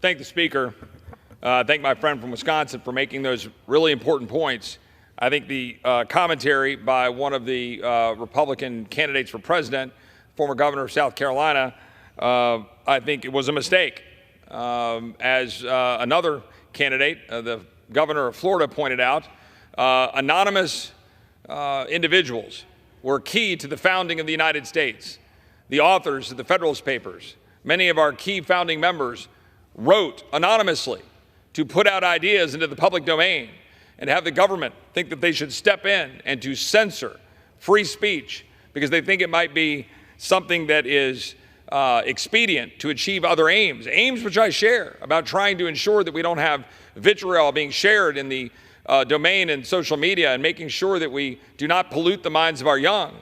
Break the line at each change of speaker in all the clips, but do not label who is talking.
Thank the Speaker. Thank my friend from Wisconsin for making those really important points. I think the commentary by one of the Republican candidates for president, former governor of South Carolina, I think it was a mistake. As another candidate, the governor of Florida, pointed out, anonymous individuals were key to the founding of the United States. The authors of the Federalist Papers, many of our key founding members wrote anonymously to put out ideas into the public domain and have the government think that they should step in and to censor free speech because they think it might be something that is expedient to achieve other aims which I share, about trying to ensure that we don't have vitriol being shared in the domain and social media and making sure that we do not pollute the minds of our young.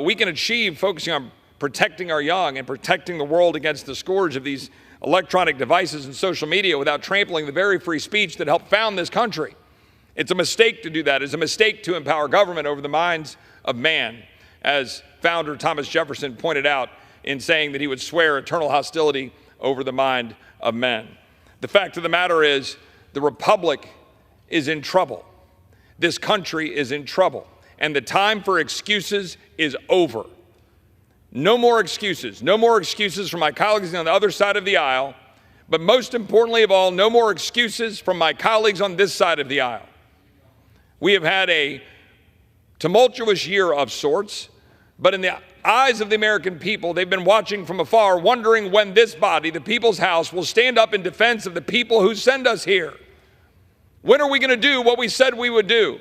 We can achieve focusing on protecting our young and protecting the world against the scourge of these electronic devices and social media without trampling the very free speech that helped found this country. It's a mistake to do that. It's a mistake to empower government over the minds of man, as founder Thomas Jefferson pointed out in saying that he would swear eternal hostility over the mind of men. The fact of the matter is, the republic is in trouble. This country is in trouble, and the time for excuses is over. No more excuses. No more excuses from my colleagues on the other side of the aisle, but most importantly of all, no more excuses from my colleagues on this side of the aisle. We have had a tumultuous year of sorts, but in the eyes of the American people, they've been watching from afar, wondering when this body, the People's House, will stand up in defense of the people who send us here. When are we going to do what we said we would do?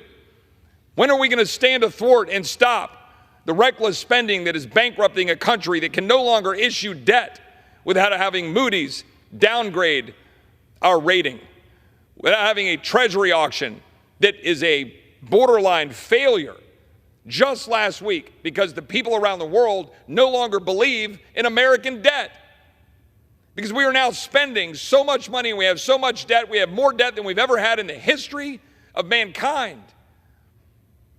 When are we going to stand athwart and stop the reckless spending that is bankrupting a country that can no longer issue debt without having Moody's downgrade our rating, without having a treasury auction that is a borderline failure just last week because the people around the world no longer believe in American debt? Because we are now spending so much money and we have so much debt. We have more debt than we've ever had in the history of mankind.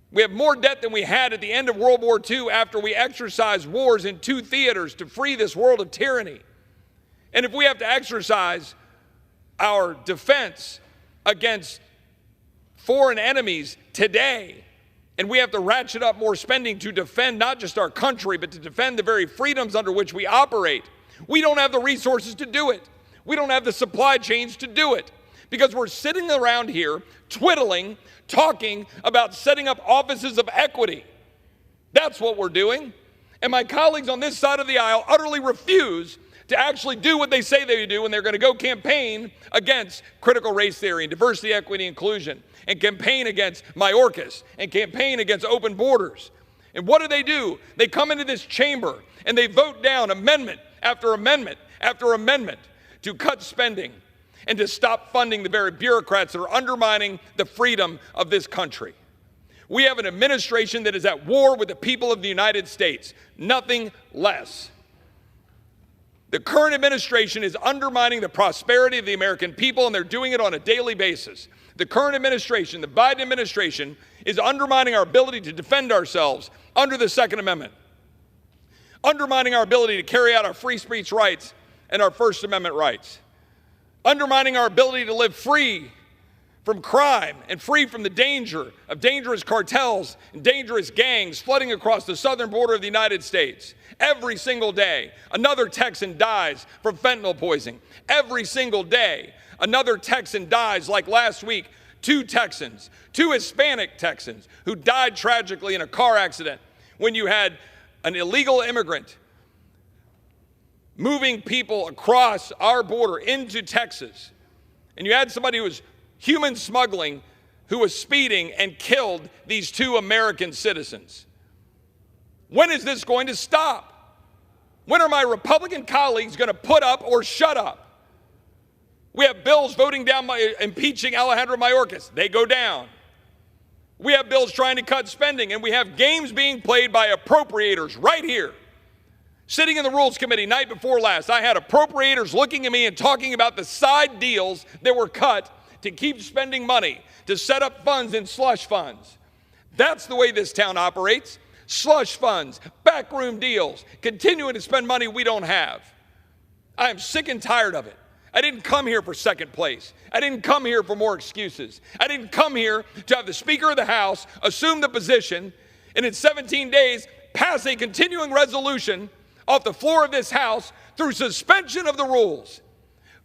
We have more debt than we had at the end of World War II after we exercised wars in 2 theaters to free this world of tyranny. And if we have to exercise our defense against foreign enemies today, and we have to ratchet up more spending to defend not just our country, but to defend the very freedoms under which we operate, we don't have the resources to do it. We don't have the supply chains to do it, because we're sitting around here twiddling, talking about setting up offices of equity. That's what we're doing. And my colleagues on this side of the aisle utterly refuse to actually do what they say they do, and they're going to go campaign against critical race theory and diversity, equity, inclusion, and campaign against Mayorkas, and campaign against open borders. And what do? They come into this chamber and they vote down amendment after amendment after amendment to cut spending and to stop funding the very bureaucrats that are undermining the freedom of this country. We have an administration that is at war with the people of the United States, nothing less. The current administration is undermining the prosperity of the American people, and they're doing it on a daily basis. The current administration, the Biden administration, is undermining our ability to defend ourselves under the Second Amendment, undermining our ability to carry out our free speech rights and our First Amendment rights, undermining our ability to live free from crime and free from the danger of dangerous cartels and dangerous gangs flooding across the southern border of the United States. Every single day, another Texan dies from fentanyl poisoning. Every single day, another Texan dies, like last week, 2 Texans, 2 Hispanic Texans who died tragically in a car accident when you had an illegal immigrant moving people across our border into Texas. And you had somebody who was human smuggling, who was speeding and killed these 2 American citizens. When is this going to stop? When are my Republican colleagues going to put up or shut up? We have bills voting down impeaching Alejandro Mayorkas. They go down. We have bills trying to cut spending, and we have games being played by appropriators right here. Sitting in the Rules Committee night before last, I had appropriators looking at me and talking about the side deals that were cut to keep spending money, to set up funds in slush funds. That's the way this town operates. Slush funds, backroom deals, continuing to spend money we don't have. I am sick and tired of it. I didn't come here for second place. I didn't come here for more excuses. I didn't come here to have the Speaker of the House assume the position and in 17 days pass a continuing resolution off the floor of this House through suspension of the rules.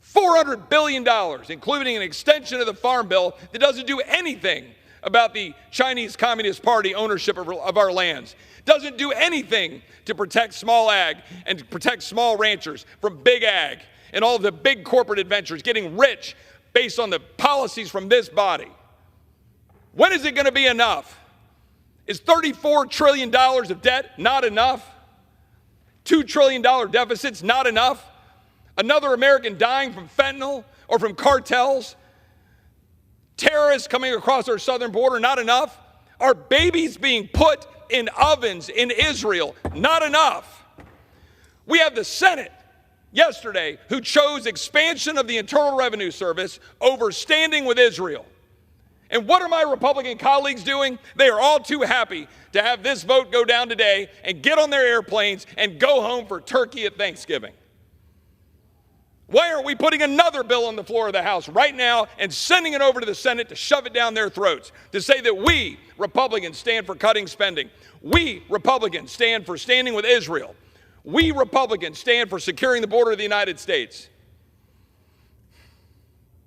$400 billion, including an extension of the Farm Bill that doesn't do anything about the Chinese Communist Party ownership of our lands. Doesn't do anything to protect small ag and to protect small ranchers from big ag and all of the big corporate adventures getting rich based on the policies from this body. When is it going to be enough? Is $34 trillion of debt not enough? $2 trillion deficits not enough? Another American dying from fentanyl or from cartels? Terrorists coming across our southern border, not enough? Our babies being put in ovens in Israel, not enough? We have the Senate yesterday who chose expansion of the Internal Revenue Service over standing with Israel. And what are my Republican colleagues doing? They are all too happy to have this vote go down today and get on their airplanes and go home for turkey at Thanksgiving. Why aren't we putting another bill on the floor of the House right now and sending it over to the Senate to shove it down their throats, to say that we, Republicans, stand for cutting spending. We, Republicans, stand for standing with Israel. We, Republicans, stand for securing the border of the United States.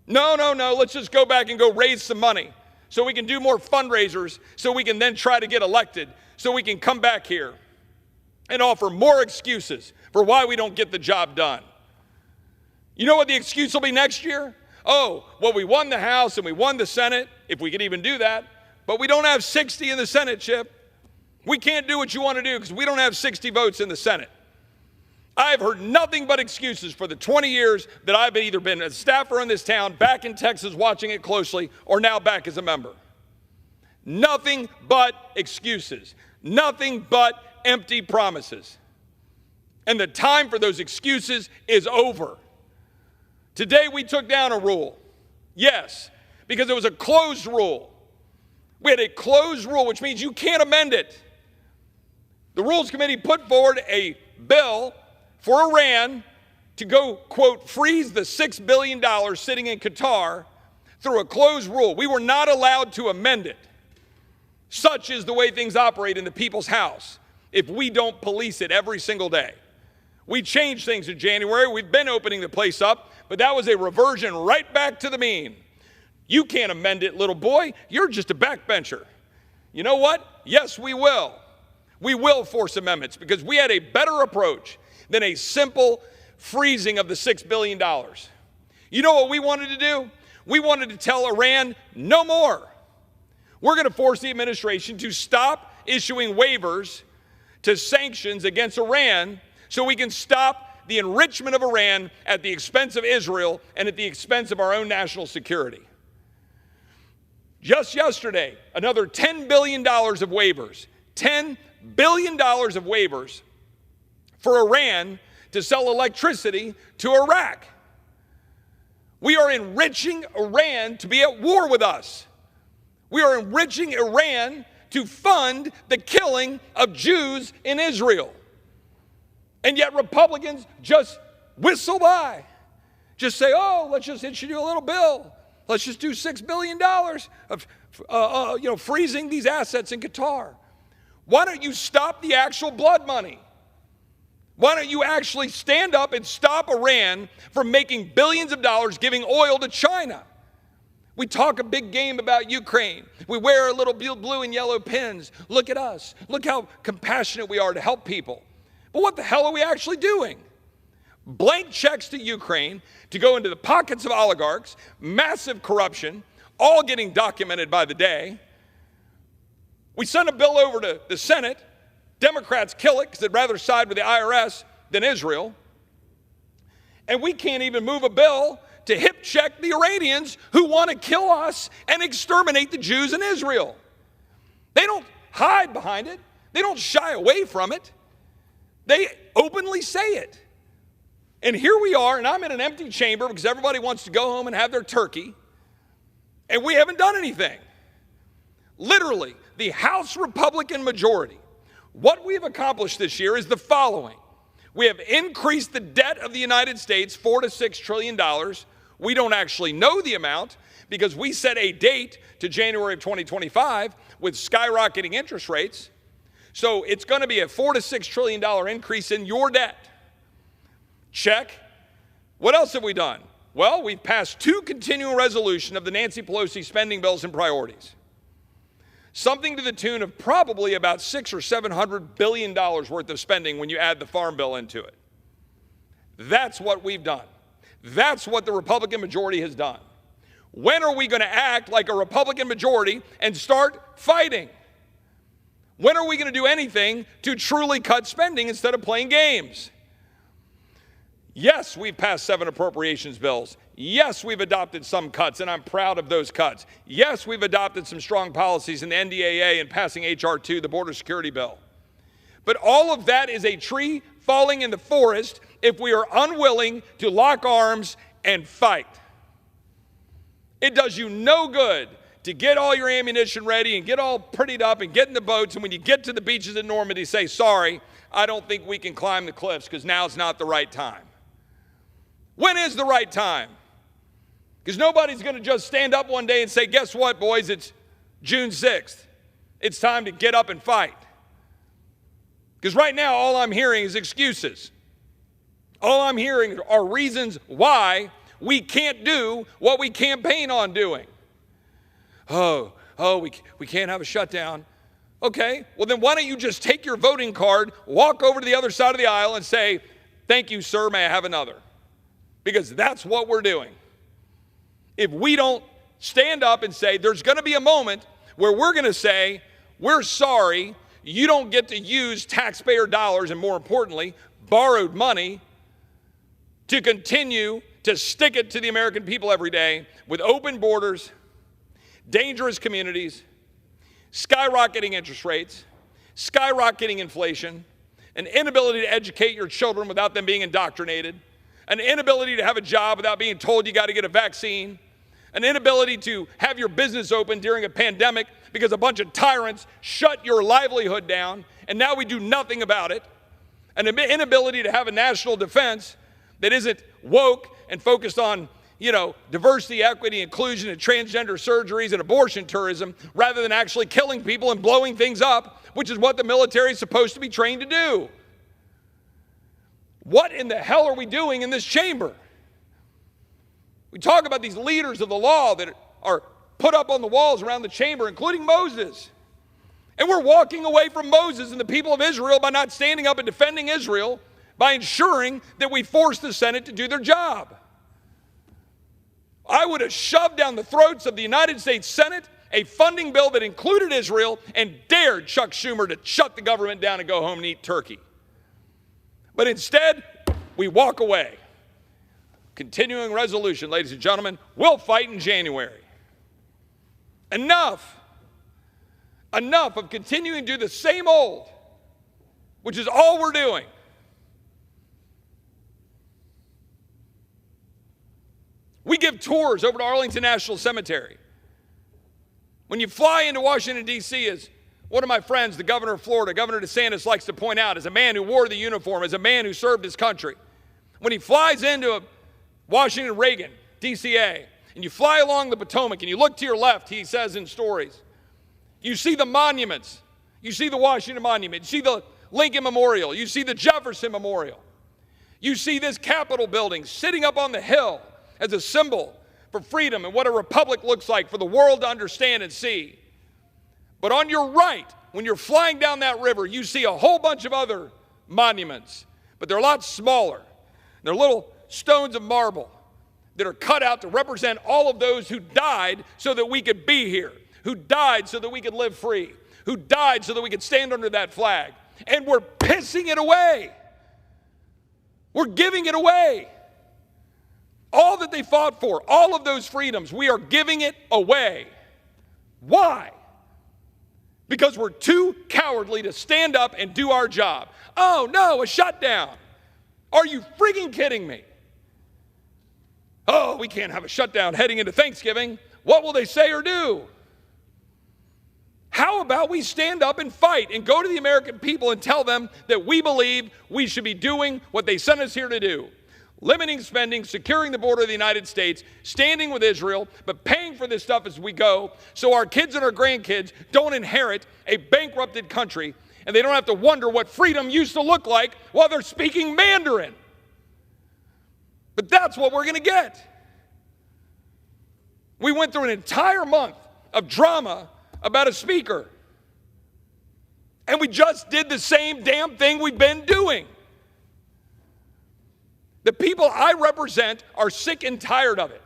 No, let's just go back and go raise some money so we can do more fundraisers, so we can then try to get elected, so we can come back here and offer more excuses for why we don't get the job done. You know what the excuse will be next year? Oh, well, we won the House and we won the Senate, if we could even do that, but we don't have 60 in the Senate, Chip. We can't do what you want to do because we don't have 60 votes in the Senate. I've heard nothing but excuses for the 20 years that I've either been a staffer in this town, back in Texas watching it closely, or now back as a member. Nothing but excuses. Nothing but empty promises. And the time for those excuses is over. Today we took down a rule. Yes, because it was a closed rule. We had a closed rule, which means you can't amend it. The Rules Committee put forward a bill for Iran to go, quote, freeze the $6 billion sitting in Qatar through a closed rule. We were not allowed to amend it. Such is the way things operate in the people's house if we don't police it every single day. We changed things in January. We've been opening the place up, but that was a reversion right back to the mean. You can't amend it, little boy. You're just a backbencher. You know what? Yes, we will. We will force amendments because we had a better approach than a simple freezing of the $6 billion. You know what we wanted to do? We wanted to tell Iran no more. We're going to force the administration to stop issuing waivers to sanctions against Iran so we can stop the enrichment of Iran at the expense of Israel and at the expense of our own national security. Just yesterday, another $10 billion of waivers. $10 billion of waivers for Iran to sell electricity to Iraq. We are enriching Iran to be at war with us. We are enriching Iran to fund the killing of Jews in Israel. And yet Republicans just whistle by. Just say, oh, let's just issue a little bill. Let's just do $6 billion of freezing these assets in Qatar. Why don't you stop the actual blood money? Why don't you actually stand up and stop Iran from making billions of dollars giving oil to China? We talk a big game about Ukraine. We wear our little blue and yellow pins. Look at us. Look how compassionate we are to help people. But what the hell are we actually doing? Blank checks to Ukraine to go into the pockets of oligarchs, massive corruption, all getting documented by the day. We send a bill over to the Senate. Democrats kill it because they'd rather side with the IRS than Israel. And we can't even move a bill to hip check the Iranians who want to kill us and exterminate the Jews in Israel. They don't hide behind it. They don't shy away from it. They openly say it. And here we are, and I'm in an empty chamber because everybody wants to go home and have their turkey, and we haven't done anything. Literally, the House Republican majority, what we've accomplished this year is the following. We have increased the debt of the United States $4 to $6 trillion. We don't actually know the amount because we set a date to January of 2025 with skyrocketing interest rates. So it's going to be a $4 to $6 trillion increase in your debt. Check. What else have we done? Well, we've passed 2 continuing resolutions of the Nancy Pelosi spending bills and priorities. Something to the tune of probably about $600 or $700 billion worth of spending when you add the farm bill into it. That's what we've done. That's what the Republican majority has done. When are we going to act like a Republican majority and start fighting? When are we going to do anything to truly cut spending instead of playing games? Yes, we've passed 7 appropriations bills. Yes, we've adopted some cuts, and I'm proud of those cuts. Yes, we've adopted some strong policies in the NDAA and passing H.R. 2, the border security bill. But all of that is a tree falling in the forest if we are unwilling to lock arms and fight. It does you no good to get all your ammunition ready and get all prettied up and get in the boats, and when you get to the beaches in Normandy, say, sorry, I don't think we can climb the cliffs because now's not the right time. When is the right time? Because nobody's going to just stand up one day and say, guess what, boys, it's June 6th. It's time to get up and fight. Because right now, all I'm hearing is excuses. All I'm hearing are reasons why we can't do what we campaign on doing. We can't have a shutdown. Okay, well then why don't you just take your voting card, walk over to the other side of the aisle and say, thank you, sir, may I have another? Because that's what we're doing. If we don't stand up and say, there's going to be a moment where we're going to say, we're sorry, you don't get to use taxpayer dollars and, more importantly, borrowed money to continue to stick it to the American people every day with open borders, dangerous communities, skyrocketing interest rates, skyrocketing inflation, an inability to educate your children without them being indoctrinated, an inability to have a job without being told you got to get a vaccine, an inability to have your business open during a pandemic because a bunch of tyrants shut your livelihood down, and now we do nothing about it, an inability to have a national defense that isn't woke and focused on, diversity, equity, inclusion, and transgender surgeries and abortion tourism, rather than actually killing people and blowing things up, which is what the military is supposed to be trained to do. What in the hell are we doing in this chamber? We talk about these leaders of the law that are put up on the walls around the chamber, including Moses. And we're walking away from Moses and the people of Israel by not standing up and defending Israel, by ensuring that we force the Senate to do their job. I would have shoved down the throats of the United States Senate a funding bill that included Israel and dared Chuck Schumer to shut the government down and go home and eat turkey. But instead, we walk away. Continuing resolution, ladies and gentlemen, we'll fight in January. Enough of continuing to do the same old, which is all we're doing. We give tours over to Arlington National Cemetery. When you fly into Washington, D.C., as one of my friends, the governor of Florida, Governor DeSantis, likes to point out, as a man who wore the uniform, as a man who served his country, when he flies into Washington Reagan, DCA, and you fly along the Potomac and you look to your left, he says in stories, you see the monuments. You see the Washington Monument. You see the Lincoln Memorial. You see the Jefferson Memorial. You see this Capitol building sitting up on the hill as a symbol for freedom and what a republic looks like for the world to understand and see. But on your right, when you're flying down that river, you see a whole bunch of other monuments, but they're a lot smaller. They're little stones of marble that are cut out to represent all of those who died so that we could be here, who died so that we could live free, who died so that we could stand under that flag. And we're pissing it away. We're giving it away. All that they fought for, all of those freedoms, we are giving it away. Why? Because we're too cowardly to stand up and do our job. Oh no, a shutdown. Are you freaking kidding me? Oh, we can't have a shutdown heading into Thanksgiving. What will they say or do? How about we stand up and fight and go to the American people and tell them that we believe we should be doing what they sent us here to do? Limiting spending, securing the border of the United States, standing with Israel, but paying for this stuff as we go so our kids and our grandkids don't inherit a bankrupted country and they don't have to wonder what freedom used to look like while they're speaking Mandarin. But that's what we're going to get. We went through an entire month of drama about a speaker, and we just did the same damn thing we've been doing. The people I represent are sick and tired of it.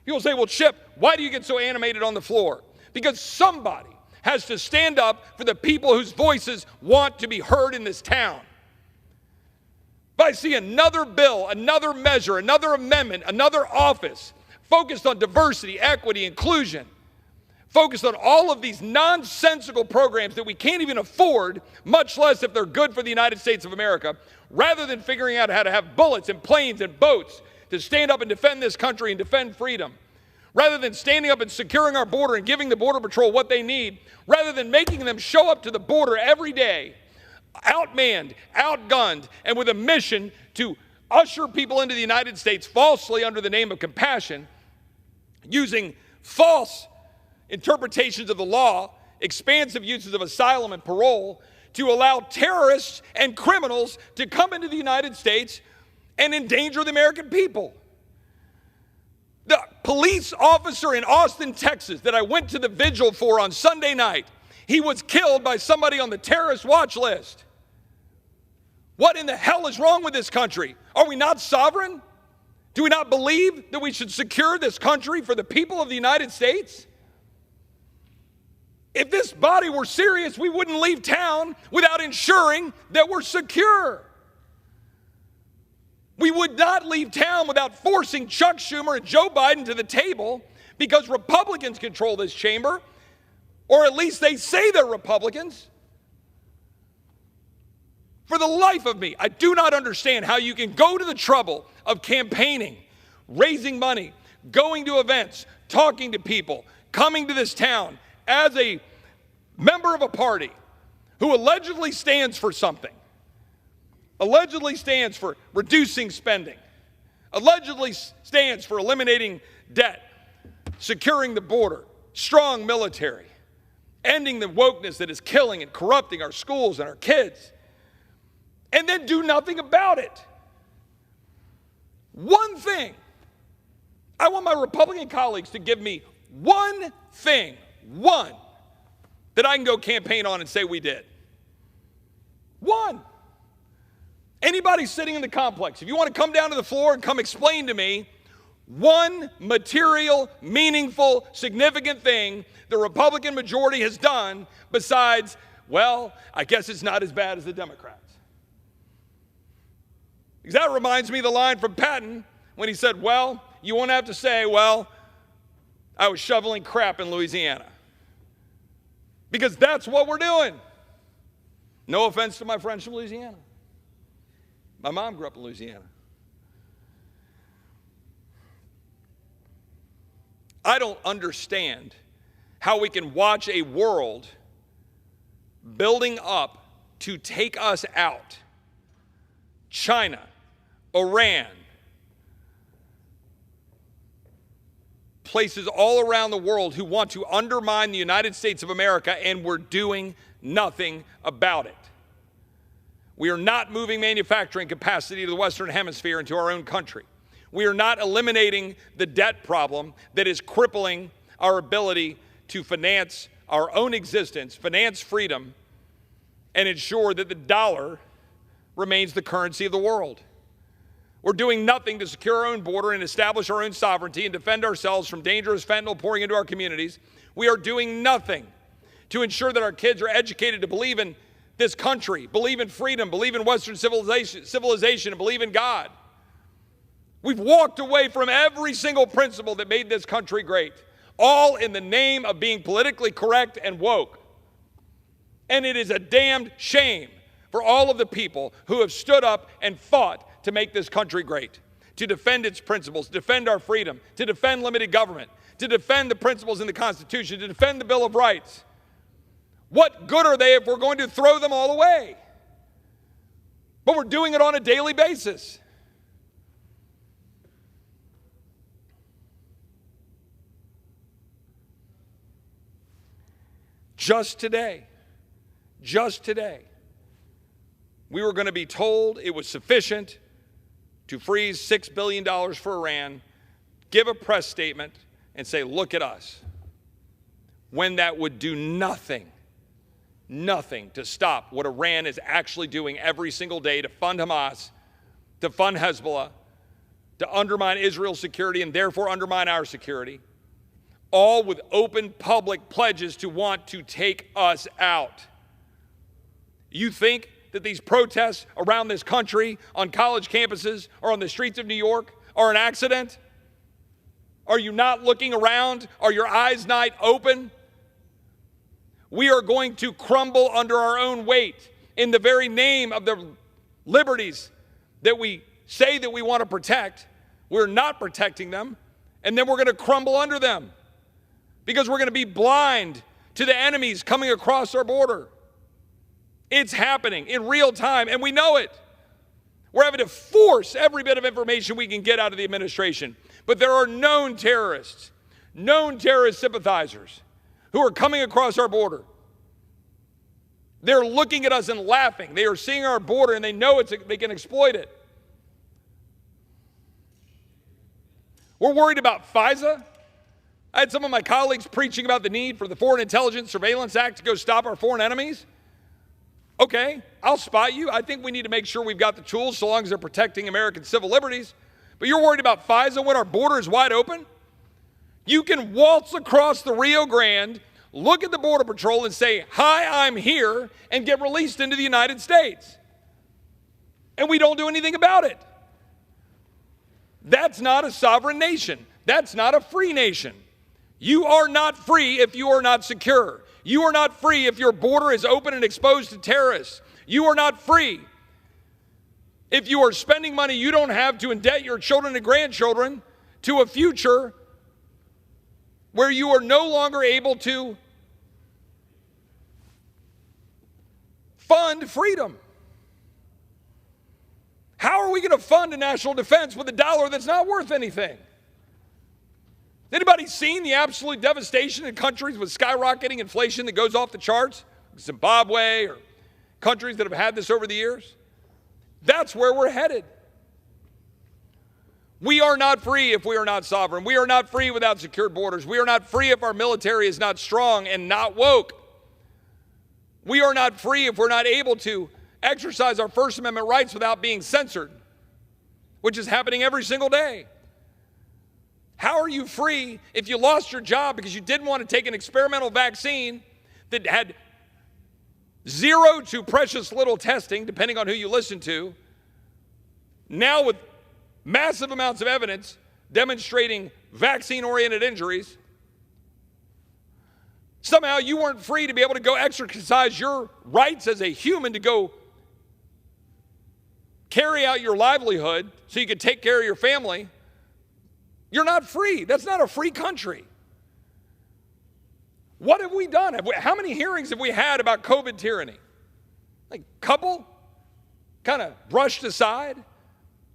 People say, well, Chip, why do you get so animated on the floor? Because somebody has to stand up for the people whose voices want to be heard in this town. If I see another bill, another measure, another amendment, another office focused on diversity, equity, inclusion, focused on all of these nonsensical programs that we can't even afford, much less if they're good for the United States of America, rather than figuring out how to have bullets and planes and boats to stand up and defend this country and defend freedom, rather than standing up and securing our border and giving the Border Patrol what they need, rather than making them show up to the border every day, outmanned, outgunned, and with a mission to usher people into the United States falsely under the name of compassion, using false interpretations of the law, expansive uses of asylum and parole, to allow terrorists and criminals to come into the United States and endanger the American people. The police officer in Austin, Texas, that I went to the vigil for on Sunday night, he was killed by somebody on the terrorist watch list. What in the hell is wrong with this country? Are we not sovereign? Do we not believe that we should secure this country for the people of the United States? If this body were serious, we wouldn't leave town without ensuring that we're secure. We would not leave town without forcing Chuck Schumer and Joe Biden to the table because Republicans control this chamber, or at least they say they're Republicans. For the life of me, I do not understand how you can go to the trouble of campaigning, raising money, going to events, talking to people, coming to this town as a member of a party who allegedly stands for something, allegedly stands for reducing spending, allegedly stands for eliminating debt, securing the border, strong military, ending the wokeness that is killing and corrupting our schools and our kids, and then do nothing about it. One thing. I want my Republican colleagues to give me one thing, one, that I can go campaign on and say we did. One. Anybody sitting in the complex, if you want to come down to the floor and come explain to me one material, meaningful, significant thing the Republican majority has done besides, well, I guess it's not as bad as the Democrats. Because that reminds me of the line from Patton when he said, well, you won't have to say, well, I was shoveling crap in Louisiana. Because that's what we're doing. No offense to my friends from Louisiana. My mom grew up in Louisiana. I don't understand how we can watch a world building up to take us out. China, Iran, places all around the world who want to undermine the United States of America, and we're doing nothing about it. We are not moving manufacturing capacity to the Western Hemisphere into our own country. We are not eliminating the debt problem that is crippling our ability to finance our own existence, finance freedom, and ensure that the dollar remains the currency of the world. We're doing nothing to secure our own border and establish our own sovereignty and defend ourselves from dangerous fentanyl pouring into our communities. We are doing nothing to ensure that our kids are educated to believe in this country, believe in freedom, believe in Western civilization, and believe in God. We've walked away from every single principle that made this country great, all in the name of being politically correct and woke. And it is a damned shame for all of the people who have stood up and fought to make this country great, to defend its principles, to defend our freedom, to defend limited government, to defend the principles in the Constitution, to defend the Bill of Rights. What good are they if we're going to throw them all away? But we're doing it on a daily basis. Just today, we were going to be told it was sufficient to freeze $6 billion for Iran, give a press statement, and say, look at us, when that would do nothing to stop what Iran is actually doing every single day to fund Hamas, to fund Hezbollah, to undermine Israel's security and therefore undermine our security, all with open public pledges to want to take us out. You think that these protests around this country, on college campuses or on the streets of New York, are an accident? Are you not looking around? Are your eyes not open? We are going to crumble under our own weight in the very name of the liberties that we say that we want to protect. We're not protecting them, and then we're going to crumble under them because we're going to be blind to the enemies coming across our border. It's happening in real time, and we know it. We're having to force every bit of information we can get out of the administration. But there are known terrorist sympathizers who are coming across our border. They're looking at us and laughing. They are seeing our border, and they know they can exploit it. We're worried about FISA. I had some of my colleagues preaching about the need for the Foreign Intelligence Surveillance Act to go stop our foreign enemies. Okay, I'll spot you. I think we need to make sure we've got the tools so long as they're protecting American civil liberties. But you're worried about FISA when our border is wide open? You can waltz across the Rio Grande, look at the Border Patrol and say, hi, I'm here, and get released into the United States. And we don't do anything about it. That's not a sovereign nation. That's not a free nation. You are not free if you are not secure. You are not free if your border is open and exposed to terrorists. You are not free if you are spending money you don't have to indebt your children and grandchildren to a future where you are no longer able to fund freedom. How are we going to fund a national defense with a dollar that's not worth anything? Anybody seen the absolute devastation in countries with skyrocketing inflation that goes off the charts? Zimbabwe or countries that have had this over the years? That's where we're headed. We are not free if we are not sovereign. We are not free without secured borders. We are not free if our military is not strong and not woke. We are not free if we're not able to exercise our First Amendment rights without being censored, which is happening every single day. How are you free if you lost your job because you didn't want to take an experimental vaccine that had zero to precious little testing, depending on who you listen to, now with massive amounts of evidence demonstrating vaccine-oriented injuries? Somehow you weren't free to be able to go exercise your rights as a human to go carry out your livelihood so you could take care of your family. You're not free. That's not a free country. What have we done? How many hearings have we had about COVID tyranny? Like a couple? Kind of brushed aside?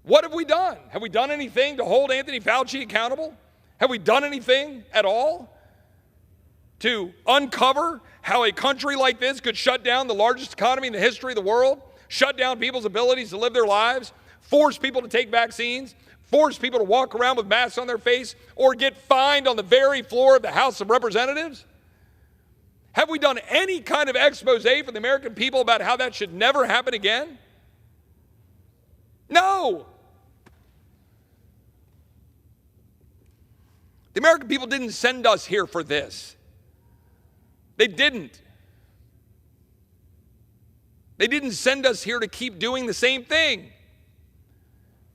What have we done? Have we done anything to hold Anthony Fauci accountable? Have we done anything at all to uncover how a country like this could shut down the largest economy in the history of the world, shut down people's abilities to live their lives, force people to take vaccines, force people to walk around with masks on their face, or get fined on the very floor of the House of Representatives? Have we done any kind of expose for the American people about how that should never happen again? No. The American people didn't send us here for this. They didn't. They didn't send us here to keep doing the same thing.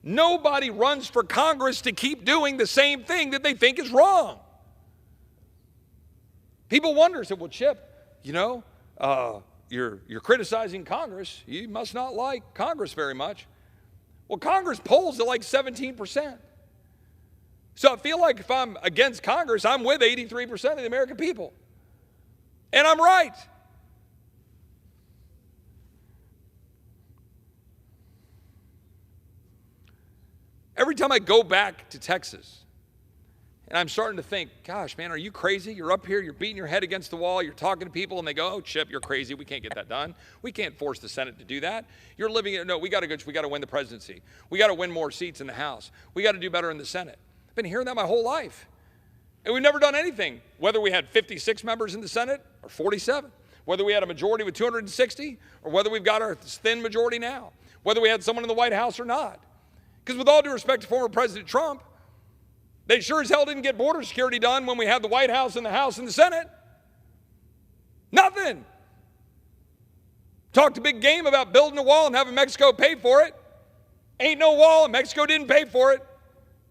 Nobody runs for Congress to keep doing the same thing that they think is wrong. People wonder, say, well, Chip, you're criticizing Congress. You must not like Congress very much. Well, Congress polls at like 17%. So I feel like if I'm against Congress, I'm with 83% of the American people. And I'm right. Every time I go back to Texas, and I'm starting to think, gosh, man, are you crazy? You're up here, you're beating your head against the wall, you're talking to people, and they go, oh, Chip, you're crazy. We can't get that done. We can't force the Senate to do that. You're living it. No, we got to win the presidency. We got to win more seats in the House. We got to do better in the Senate. I've been hearing that my whole life. And we've never done anything, whether we had 56 members in the Senate or 47, whether we had a majority with 260 or whether we've got our thin majority now, whether we had someone in the White House or not. Because with all due respect to former President Trump, they sure as hell didn't get border security done when we had the White House and the House and the Senate. Nothing. Talked a big game about building a wall and having Mexico pay for it. Ain't no wall, and Mexico didn't pay for it.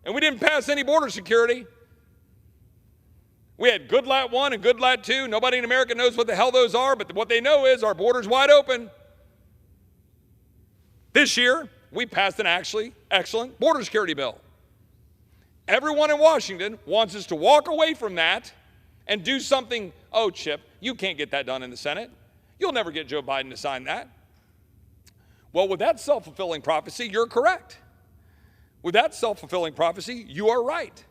And we didn't pass any border security. We had Good Lat 1 and Good Lat 2. Nobody in America knows what the hell those are, but what they know is our border's wide open. This year, we passed an actually excellent border security bill. Everyone in Washington wants us to walk away from that and do something. Oh, Chip, you can't get that done in the Senate. You'll never get Joe Biden to sign that. Well, with that self-fulfilling prophecy, you're correct. With that self-fulfilling prophecy, you are right.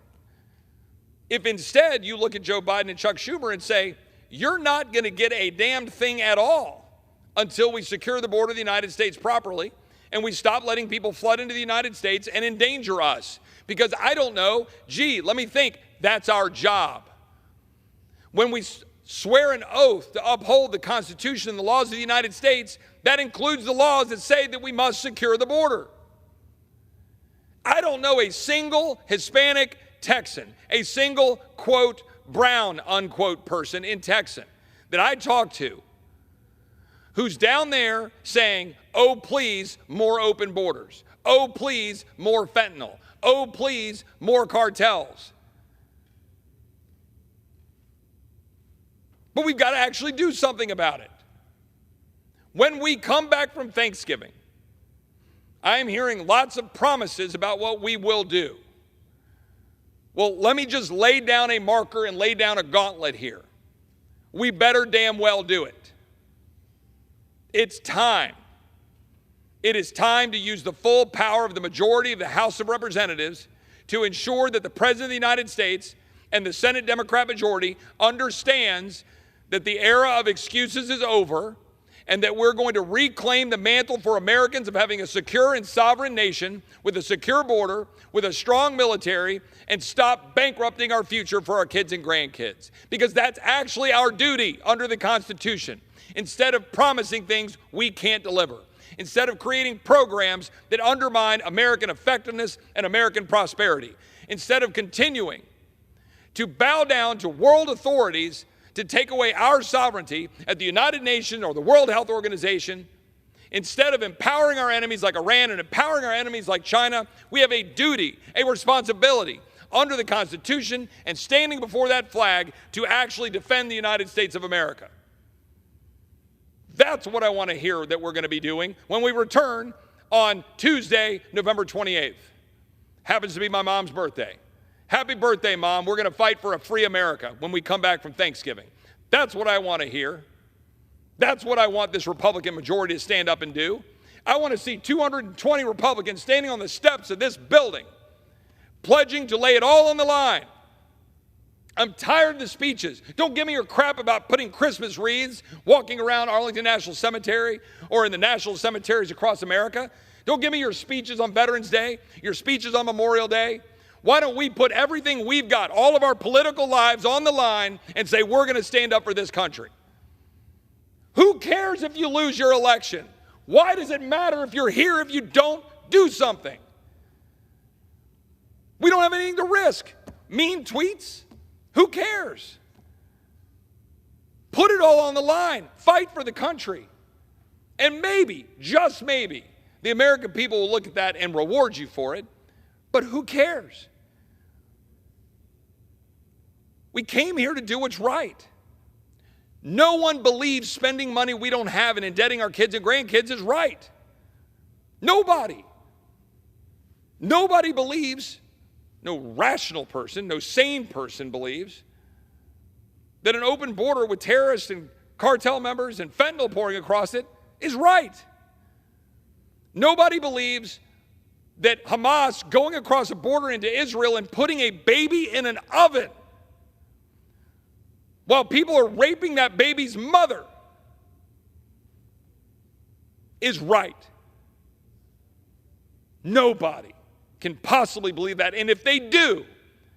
If instead you look at Joe Biden and Chuck Schumer and say, you're not going to get a damned thing at all until we secure the border of the United States properly and we stop letting people flood into the United States and endanger us. Because I don't know, let me think, that's our job. When we swear an oath to uphold the Constitution and the laws of the United States, that includes the laws that say that we must secure the border. I don't know a single Hispanic Texan, a single, quote, brown, unquote, person in Texas that I talk to who's down there saying, oh, please, more open borders. Oh, please, more fentanyl. Oh, please, more cartels. But we've got to actually do something about it. When we come back from Thanksgiving, I'm hearing lots of promises about what we will do. Well, let me just lay down a marker and lay down a gauntlet here. We better damn well do it. It's time. It is time to use the full power of the majority of the House of Representatives to ensure that the President of the United States and the Senate Democrat majority understands that the era of excuses is over and that we're going to reclaim the mantle for Americans of having a secure and sovereign nation with a secure border, with a strong military, and stop bankrupting our future for our kids and grandkids. Because that's actually our duty under the Constitution. Instead of promising things we can't deliver. Instead of creating programs that undermine American effectiveness and American prosperity. Instead of continuing to bow down to world authorities to take away our sovereignty at the United Nations or the World Health Organization, instead of empowering our enemies like Iran and empowering our enemies like China, we have a duty, a responsibility under the Constitution and standing before that flag to actually defend the United States of America. That's what I want to hear that we're going to be doing when we return on Tuesday, November 28th. Happens to be my mom's birthday. Happy birthday, Mom. We're going to fight for a free America when we come back from Thanksgiving. That's what I want to hear. That's what I want this Republican majority to stand up and do. I want to see 220 Republicans standing on the steps of this building, pledging to lay it all on the line. I'm tired of the speeches. Don't give me your crap about putting Christmas wreaths, walking around Arlington National Cemetery or in the national cemeteries across America. Don't give me your speeches on Veterans Day, your speeches on Memorial Day. Why don't we put everything we've got, all of our political lives on the line and say we're going to stand up for this country? Who cares if you lose your election? Why does it matter if you're here if you don't do something? We don't have anything to risk. Mean tweets? Who cares? Put it all on the line. Fight for the country. And maybe, just maybe, the American people will look at that and reward you for it. But who cares? We came here to do what's right. No one believes spending money we don't have and indebting our kids and grandkids is right. Nobody. Nobody believes, no rational person, no sane person believes that an open border with terrorists and cartel members and fentanyl pouring across it is right. Nobody believes that Hamas going across a border into Israel and putting a baby in an oven while people are raping that baby's mother is right. Nobody can possibly believe that. And if they do,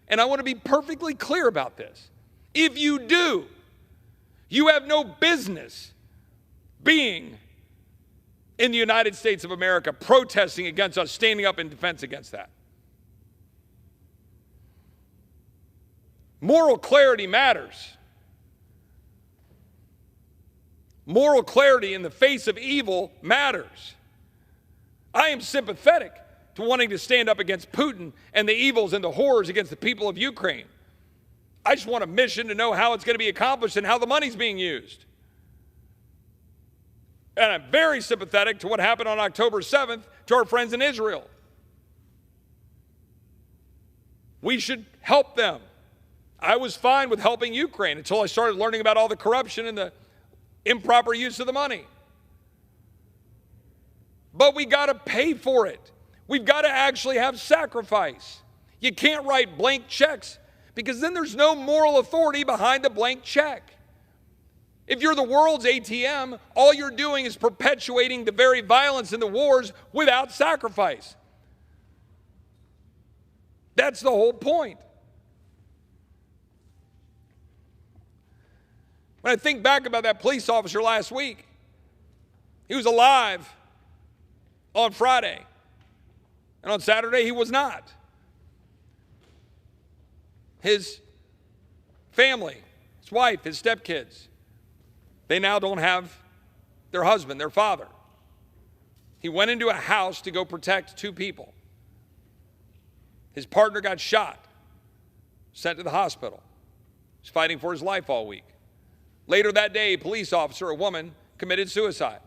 and I want to be perfectly clear about this, if you do, you have no business being in the United States of America protesting against us, standing up in defense against that. Moral clarity matters. Moral clarity in the face of evil matters. I am sympathetic to wanting to stand up against Putin and the evils and the horrors against the people of Ukraine. I just want a mission to know how it's going to be accomplished and how the money's being used. And I'm very sympathetic to what happened on October 7th to our friends in Israel. We should help them. I was fine with helping Ukraine until I started learning about all the corruption and the improper use of the money. But we got to pay for it. We've got to actually have sacrifice. You can't write blank checks because then there's no moral authority behind the blank check. If you're the world's ATM, all you're doing is perpetuating the very violence and the wars without sacrifice. That's the whole point. When I think back about that police officer last week, he was alive on Friday, and on Saturday he was not. His family, his wife, his stepkids, they now don't have their husband, their father. He went into a house to go protect two people. His partner got shot, sent to the hospital. He's fighting for his life all week. Later that day, a police officer, a woman, committed suicide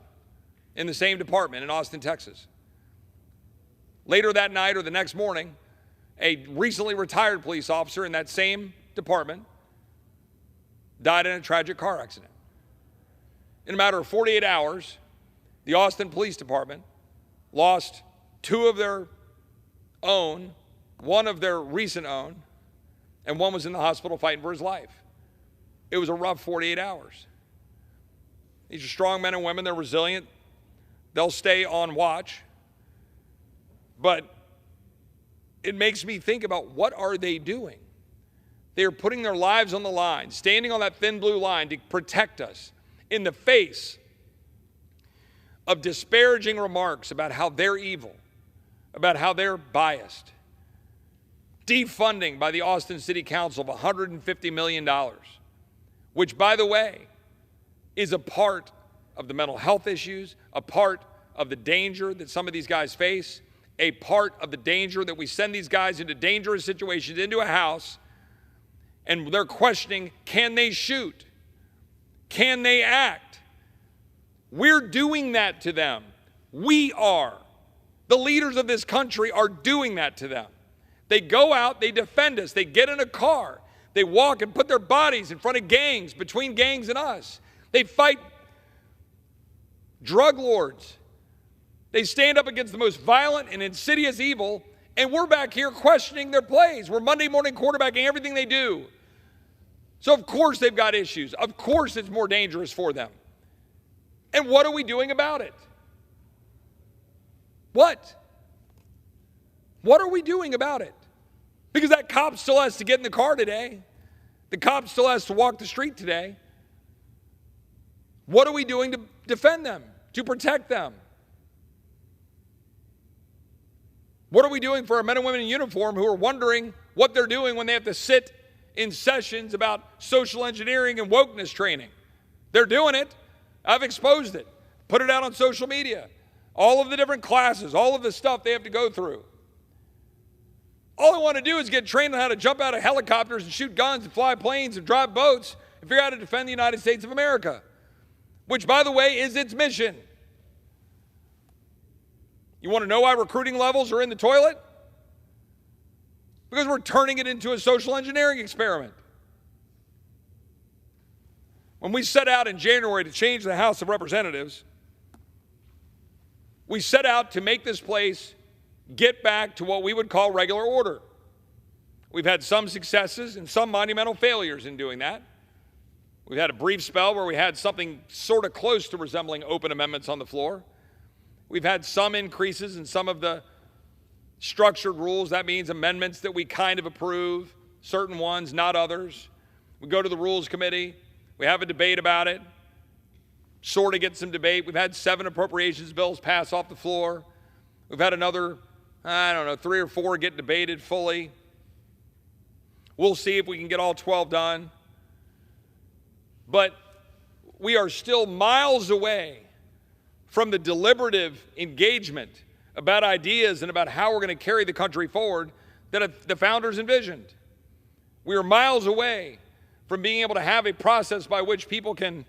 in the same department in Austin, Texas. Later that night or the next morning, a recently retired police officer in that same department died in a tragic car accident. In a matter of 48 hours, the Austin Police Department lost two of their own, one of their recent own, and one was in the hospital fighting for his life. It was a rough 48 hours. These are strong men and women. They're resilient. They'll stay on watch. But it makes me think about, what are they doing? They are putting their lives on the line, standing on that thin blue line to protect us in the face of disparaging remarks about how they're evil, about how they're biased. Defunding by the Austin City Council of $150 million, which, by the way, is a part of the mental health issues, a part of the danger that some of these guys face, a part of the danger that we send these guys into dangerous situations, into a house, and they're questioning, can they shoot? Can they act? We're doing that to them. We are. The leaders of this country are doing that to them. They go out, they defend us, they get in a car, they walk and put their bodies in front of gangs, between gangs and us. They fight drug lords. They stand up against the most violent and insidious evil, and we're back here questioning their plays. We're Monday morning quarterbacking everything they do. So of course they've got issues. Of course it's more dangerous for them. And what are we doing about it? What? What are we doing about it? Because that cop still has to get in the car today. The cop still has to walk the street today. What are we doing to defend them, to protect them? What are we doing for our men and women in uniform who are wondering what they're doing when they have to sit in sessions about social engineering and wokeness training? They're doing it. I've exposed it. Put it out on social media. All of the different classes, all of the stuff they have to go through. All I want to do is get trained on how to jump out of helicopters and shoot guns and fly planes and drive boats and figure out how to defend the United States of America, which, by the way, is its mission. You want to know why recruiting levels are in the toilet? Because we're turning it into a social engineering experiment. When we set out in January to change the House of Representatives, we set out to make this place get back to what we would call regular order. We've had some successes and some monumental failures in doing that. We've had a brief spell where we had something sort of close to resembling open amendments on the floor. We've had some increases in some of the structured rules. That means amendments that we kind of approve, certain ones, not others. We go to the Rules Committee. We have a debate about it, sort of get some debate. We've had 7 appropriations bills pass off the floor. We've had another, 3 or 4 get debated fully. We'll see if we can get all 12 done. But we are still miles away from the deliberative engagement about ideas and about how we're going to carry the country forward that the founders envisioned. We are miles away from being able to have a process by which people can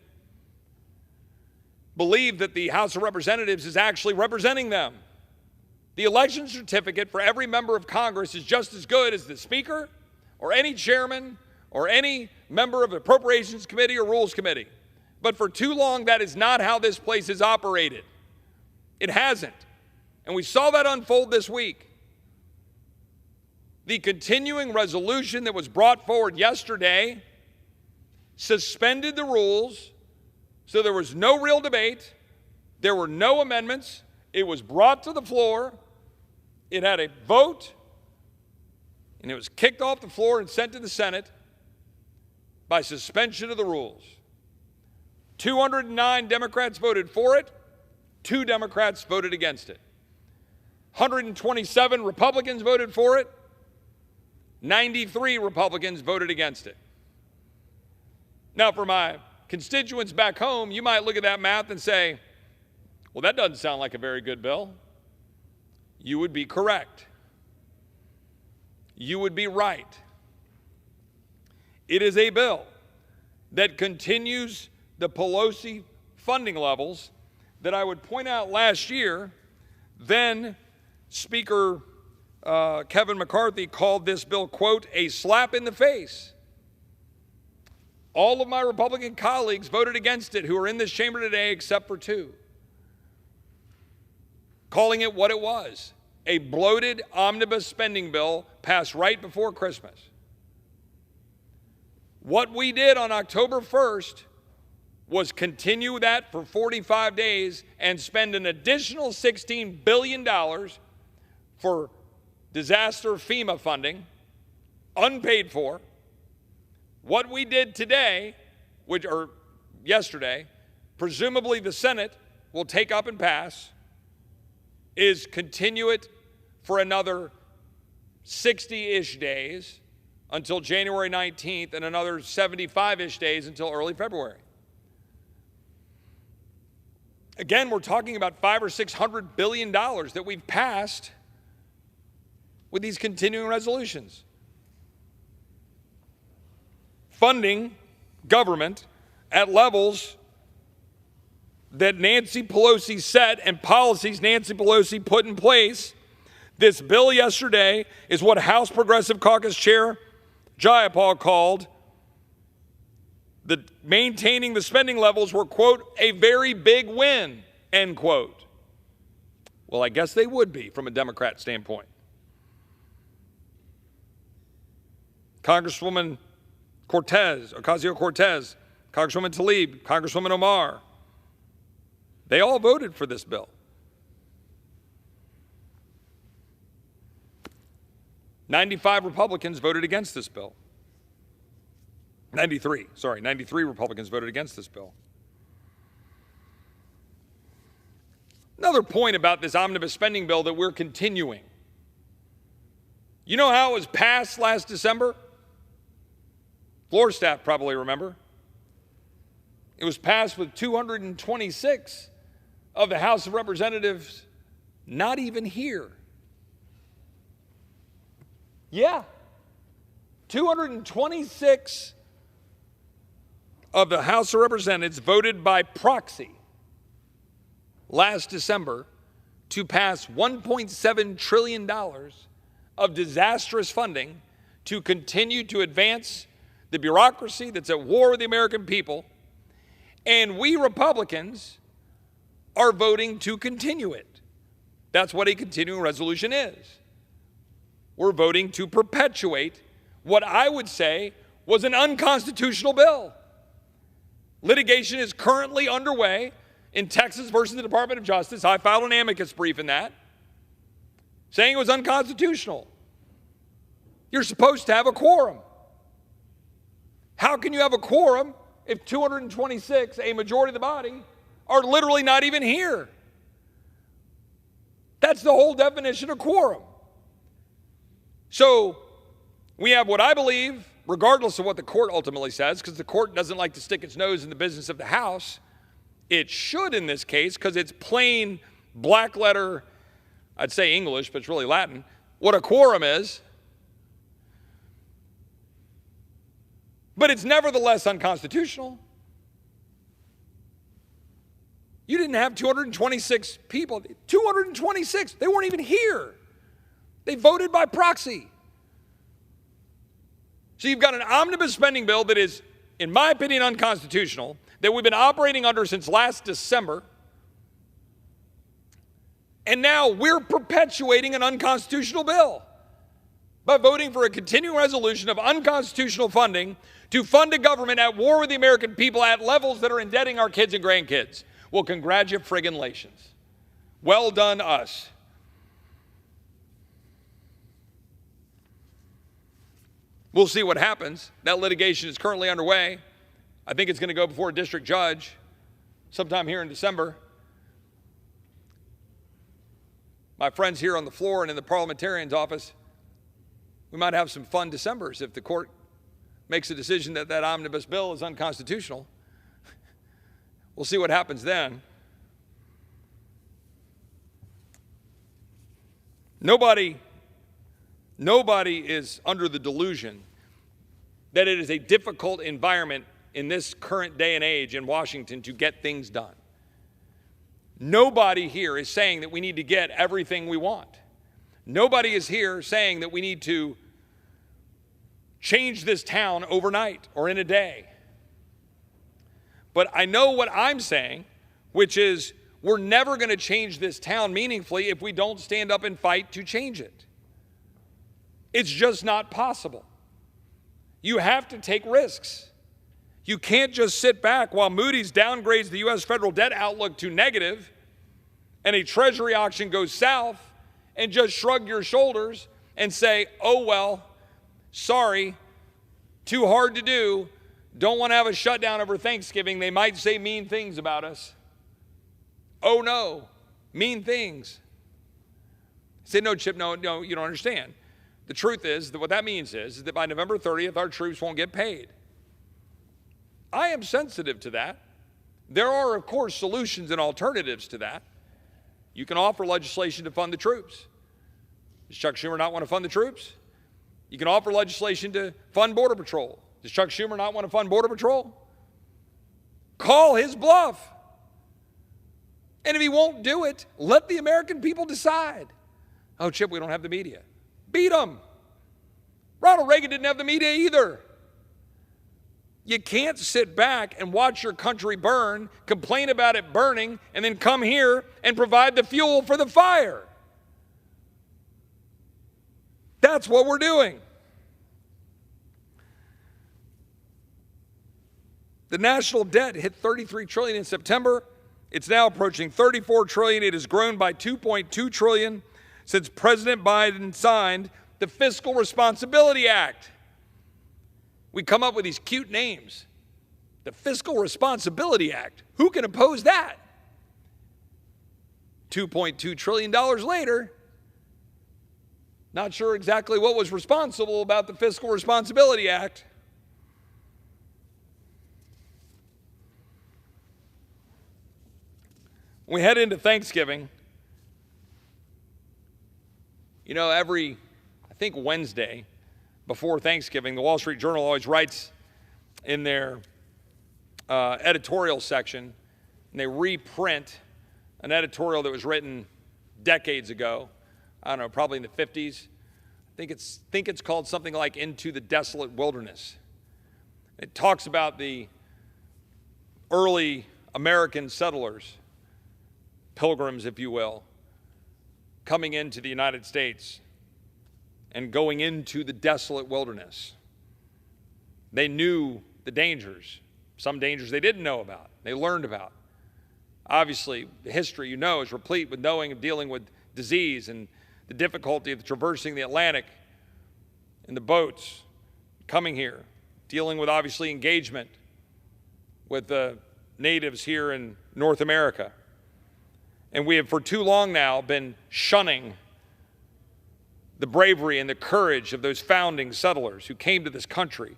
believe that the House of Representatives is actually representing them. The election certificate for every member of Congress is just as good as the Speaker or any chairman or any member of the Appropriations Committee or Rules Committee. But for too long, that is not how this place has operated. It hasn't. And we saw that unfold this week. The continuing resolution that was brought forward yesterday suspended the rules, so there was no real debate. There were no amendments. It was brought to the floor. It had a vote, and it was kicked off the floor and sent to the Senate by suspension of the rules. 209 Democrats voted for it. 2 Democrats voted against it. 127 Republicans voted for it. 93 Republicans voted against it. Now, for my constituents back home, you might look at that math and say, well, that doesn't sound like a very good bill. You would be correct. You would be right. It is a bill that continues the Pelosi funding levels that I would point out last year. Then Speaker Kevin McCarthy called this bill, quote, a slap in the face. All of my Republican colleagues voted against it who are in this chamber today except for 2, calling it what it was, a bloated omnibus spending bill passed right before Christmas. What we did on October 1st was continue that for 45 days and spend an additional $16 billion for disaster FEMA funding, unpaid for. What we did today, or yesterday, presumably the Senate will take up and pass, is continue it for another 60-ish days until January 19th and another 75-ish days until early February. Again, we're talking about $500 or $600 billion that we've passed with these continuing resolutions. Funding government at levels that Nancy Pelosi set and policies Nancy Pelosi put in place. This bill yesterday is what House Progressive Caucus Chair Jayapal called maintaining the spending levels were, quote, a very big win, end quote. Well, I guess they would be from a Democrat standpoint. Congresswoman Ocasio-Cortez, Congresswoman Tlaib, Congresswoman Omar, they all voted for this bill. 95 Republicans voted against this bill. 93 Republicans voted against this bill. Another point about this omnibus spending bill that we're continuing. You know how it was passed last December? Floor staff probably remember. It was passed with 226 of the House of Representatives not even here. Yeah, 226 of the House of Representatives voted by proxy last December to pass $1.7 trillion of disastrous funding to continue to advance the bureaucracy that's at war with the American people, and we Republicans are voting to continue it. That's what a continuing resolution is. We're voting to perpetuate what I would say was an unconstitutional bill. Litigation is currently underway in Texas versus the Department of Justice. I filed an amicus brief in that, saying it was unconstitutional. You're supposed to have a quorum. How can you have a quorum if 226, a majority of the body, are literally not even here? That's the whole definition of quorum. So we have what I believe, regardless of what the court ultimately says, because the court doesn't like to stick its nose in the business of the House. It should in this case, because it's plain black letter, I'd say English, but it's really Latin, what a quorum is. But it's nevertheless unconstitutional. You didn't have 226 people. 226, they weren't even here. They voted by proxy. So you've got an omnibus spending bill that is, in my opinion, unconstitutional, that we've been operating under since last December. And now we're perpetuating an unconstitutional bill by voting for a continuing resolution of unconstitutional funding to fund a government at war with the American people at levels that are indebting our kids and grandkids. Well, congratulations. Well done, us. We'll see what happens. That litigation is currently underway. I think it's going to go before a district judge sometime here in December. My friends here on the floor and in the parliamentarian's office, we might have some fun Decembers if the court makes a decision that that omnibus bill is unconstitutional. We'll see what happens then. Nobody is under the delusion that it is a difficult environment in this current day and age in Washington to get things done. Nobody here is saying that we need to get everything we want. Nobody is here saying that we need to change this town overnight or in a day. But I know what I'm saying, which is we're never going to change this town meaningfully if we don't stand up and fight to change it. It's just not possible. You have to take risks. You can't just sit back while Moody's downgrades the U.S. federal debt outlook to negative and a Treasury auction goes south and just shrug your shoulders and say, oh, well, sorry, too hard to do. Don't want to have a shutdown over Thanksgiving. They might say mean things about us. Oh, no, mean things. I said, no, Chip, no, you don't understand. The truth is that what that means is that by November 30th, our troops won't get paid. I am sensitive to that. There are, of course, solutions and alternatives to that. You can offer legislation to fund the troops. Does Chuck Schumer not want to fund the troops? You can offer legislation to fund Border Patrol. Does Chuck Schumer not want to fund Border Patrol? Call his bluff. And if he won't do it, let the American people decide. Oh, Chip, we don't have the media. Beat them. Ronald Reagan didn't have the media either. You can't sit back and watch your country burn, complain about it burning, and then come here and provide the fuel for the fire. That's what we're doing. The national debt hit $33 trillion in September. It's now approaching $34 trillion. It has grown by $2.2 trillion since President Biden signed the Fiscal Responsibility Act. We come up with these cute names. The Fiscal Responsibility Act. Who can oppose that? $2.2 trillion later. Not sure exactly what was responsible about the Fiscal Responsibility Act. When we head into Thanksgiving, you know, I think Wednesday before Thanksgiving, the Wall Street Journal always writes in their editorial section, and they reprint an editorial that was written decades ago. I don't know, probably in the 50s. I think it's called something like Into the Desolate Wilderness. It talks about the early American settlers, pilgrims, if you will, coming into the United States and going into the desolate wilderness. They knew the dangers. Some dangers they didn't know about, they learned about. Obviously, the history, is replete with knowing and dealing with disease and the difficulty of traversing the Atlantic in the boats, coming here, dealing with, obviously, engagement with the natives here in North America. And we have for too long now been shunning the bravery and the courage of those founding settlers who came to this country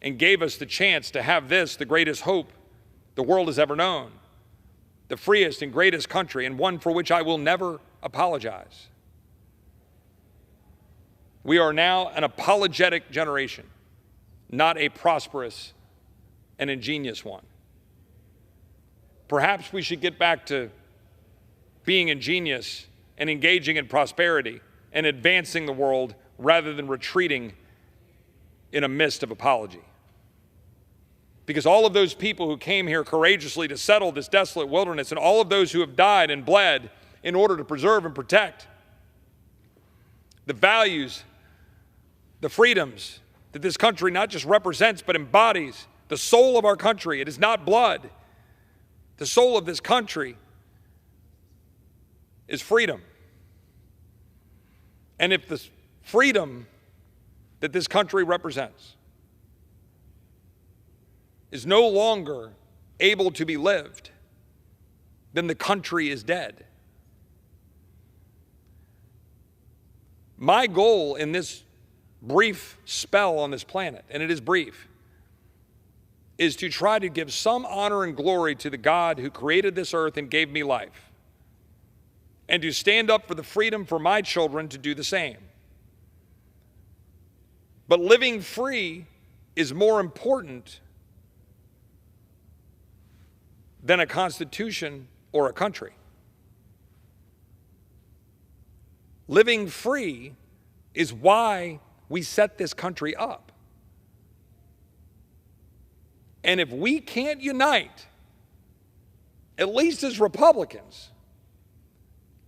and gave us the chance to have this, the greatest hope the world has ever known, the freest and greatest country, and one for which I will never apologize. We are now an apologetic generation, not a prosperous and ingenious one. Perhaps we should get back to being ingenious and engaging in prosperity and advancing the world rather than retreating in a mist of apology. Because all of those people who came here courageously to settle this desolate wilderness, and all of those who have died and bled in order to preserve and protect the values, the freedoms that this country not just represents but embodies, the soul of our country. It is not blood. The soul of this country is freedom. And if the freedom that this country represents is no longer able to be lived, then the country is dead. My goal in this brief spell on this planet, and it is brief, is to try to give some honor and glory to the God who created this earth and gave me life, and to stand up for the freedom for my children to do the same. But living free is more important than a constitution or a country. Living free is why we set this country up. And if we can't unite, at least as Republicans,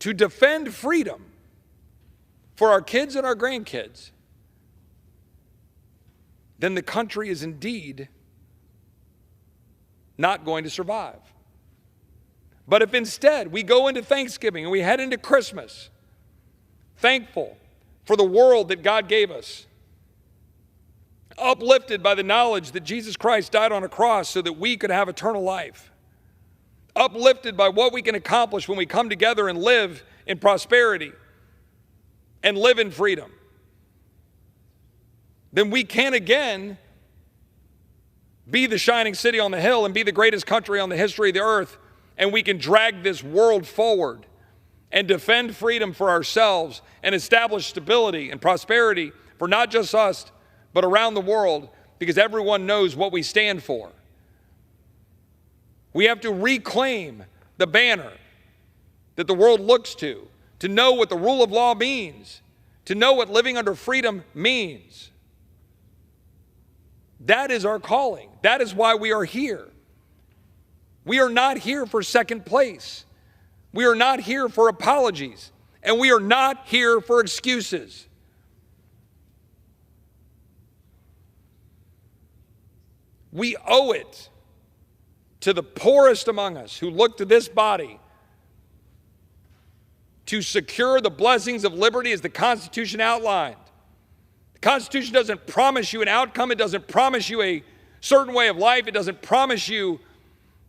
to defend freedom for our kids and our grandkids, then the country is indeed not going to survive. But if instead we go into Thanksgiving and we head into Christmas, thankful for the world that God gave us, uplifted by the knowledge that Jesus Christ died on a cross so that we could have eternal life, uplifted by what we can accomplish when we come together and live in prosperity and live in freedom, then we can again be the shining city on the hill and be the greatest country on the history of the earth, and we can drag this world forward and defend freedom for ourselves and establish stability and prosperity for not just us, but around the world, because everyone knows what we stand for. We have to reclaim the banner that the world looks to know what the rule of law means, to know what living under freedom means. That is our calling. That is why we are here. We are not here for second place. We are not here for apologies. And we are not here for excuses. We owe it to the poorest among us who look to this body to secure the blessings of liberty as the Constitution outlined. The Constitution doesn't promise you an outcome. It doesn't promise you a certain way of life. It doesn't promise you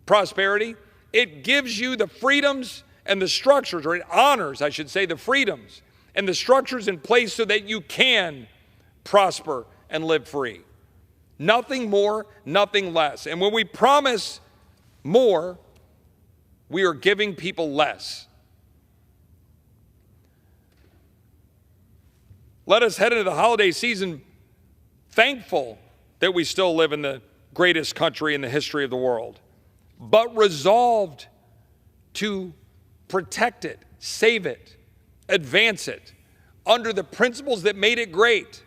prosperity. It gives you the freedoms and the structures, or it honors, I should say, the freedoms and the structures in place so that you can prosper and live free. Nothing more, nothing less. And when we promise more, we are giving people less. Let us head into the holiday season thankful that we still live in the greatest country in the history of the world, but resolved to protect it, save it, advance it under the principles that made it great,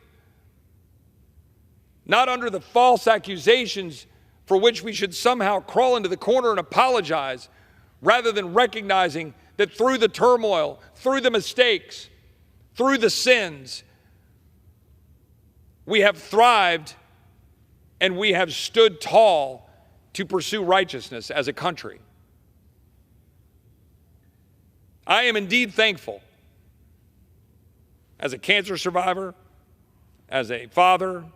not under the false accusations for which we should somehow crawl into the corner and apologize, rather than recognizing that through the turmoil, through the mistakes, through the sins, we have thrived and we have stood tall to pursue righteousness as a country. I am indeed thankful as a cancer survivor, as a father,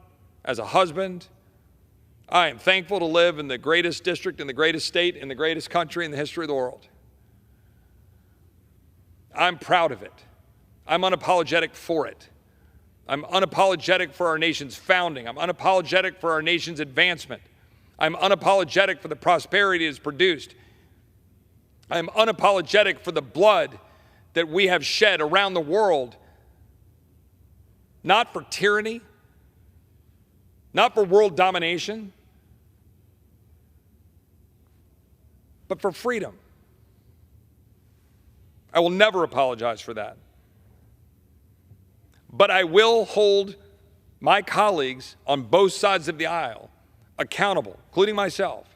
as a husband. I am thankful to live in the greatest district, in the greatest state, in the greatest country in the history of the world. I'm proud of it. I'm unapologetic for it. I'm unapologetic for our nation's founding. I'm unapologetic for our nation's advancement. I'm unapologetic for the prosperity it has produced. I'm unapologetic for the blood that we have shed around the world, not for tyranny, not for world domination, but for freedom. I will never apologize for that. But I will hold my colleagues on both sides of the aisle accountable, including myself,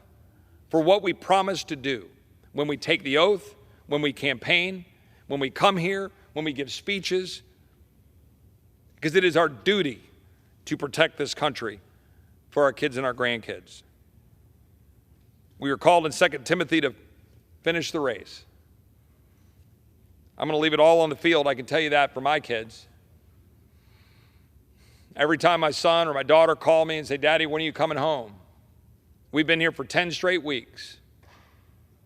for what we promise to do when we take the oath, when we campaign, when we come here, when we give speeches, because it is our duty to protect this country for our kids and our grandkids. We are called in 2 Timothy to finish the race. I'm going to leave it all on the field, I can tell you that, for my kids. Every time my son or my daughter call me and say, "Daddy, when are you coming home?" We've been here for 10 straight weeks.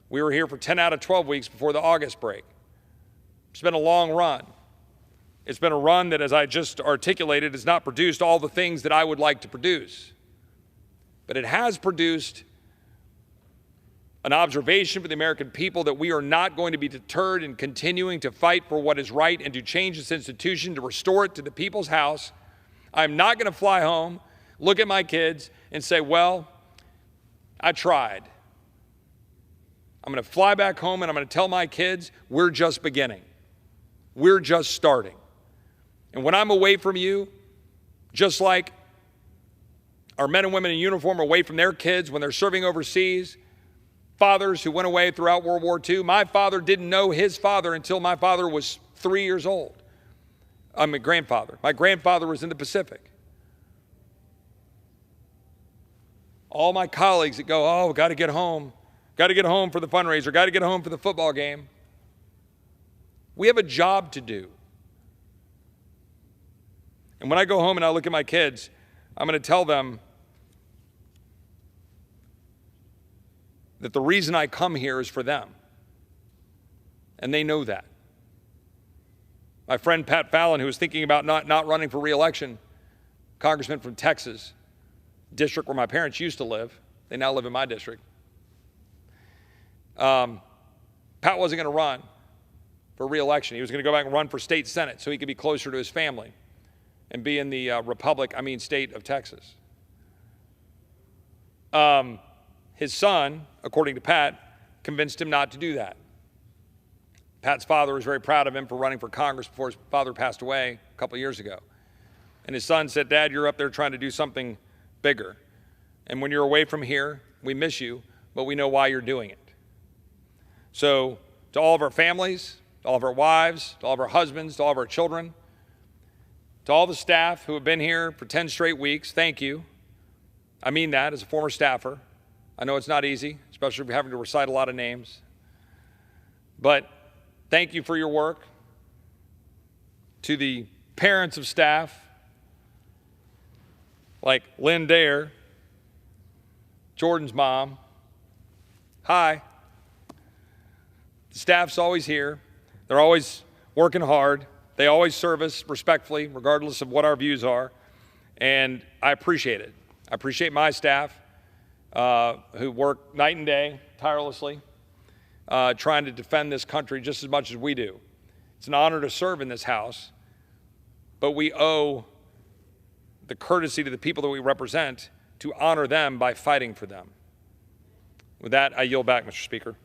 We were here for 10 out of 12 weeks before the August break. It's been a long run. It's been a run that, as I just articulated, has not produced all the things that I would like to produce. But it has produced an observation for the American people that we are not going to be deterred in continuing to fight for what is right and to change this institution, to restore it to the people's house. I'm not going to fly home, look at my kids, and say, "Well, I tried." I'm going to fly back home and I'm going to tell my kids, we're just beginning. We're just starting. And when I'm away from you, just like our men and women in uniform are away from their kids when they're serving overseas, fathers who went away throughout World War II, my father didn't know his father until my father was 3 years old. I'm a grandfather. My grandfather was in the Pacific. All my colleagues that go, "Oh, got to get home for the fundraiser, got to get home for the football game." We have a job to do. And when I go home and I look at my kids, I'm going to tell them that the reason I come here is for them. And they know that. My friend Pat Fallon, who was thinking about not running for re-election, congressman from Texas, district where my parents used to live. They now live in my district. Pat wasn't going to run for re-election. He was going to go back and run for state senate so he could be closer to his family and be in the state of Texas. His son, according to Pat, convinced him not to do that. Pat's father was very proud of him for running for Congress before his father passed away a couple of years ago. And his son said, "Dad, you're up there trying to do something bigger. And when you're away from here, we miss you, but we know why you're doing it." So to all of our families, to all of our wives, to all of our husbands, to all of our children, to all the staff who have been here for 10 straight weeks, thank you. I mean that as a former staffer. I know it's not easy, especially if you're having to recite a lot of names. But thank you for your work. To the parents of staff, like Lynn Dare, Jordan's mom, hi. The staff's always here. They're always working hard. They always serve us respectfully, regardless of what our views are. And I appreciate it. I appreciate my staff who work night and day, tirelessly, trying to defend this country just as much as we do. It's an honor to serve in this House, but we owe the courtesy to the people that we represent to honor them by fighting for them. With that, I yield back, Mr. Speaker.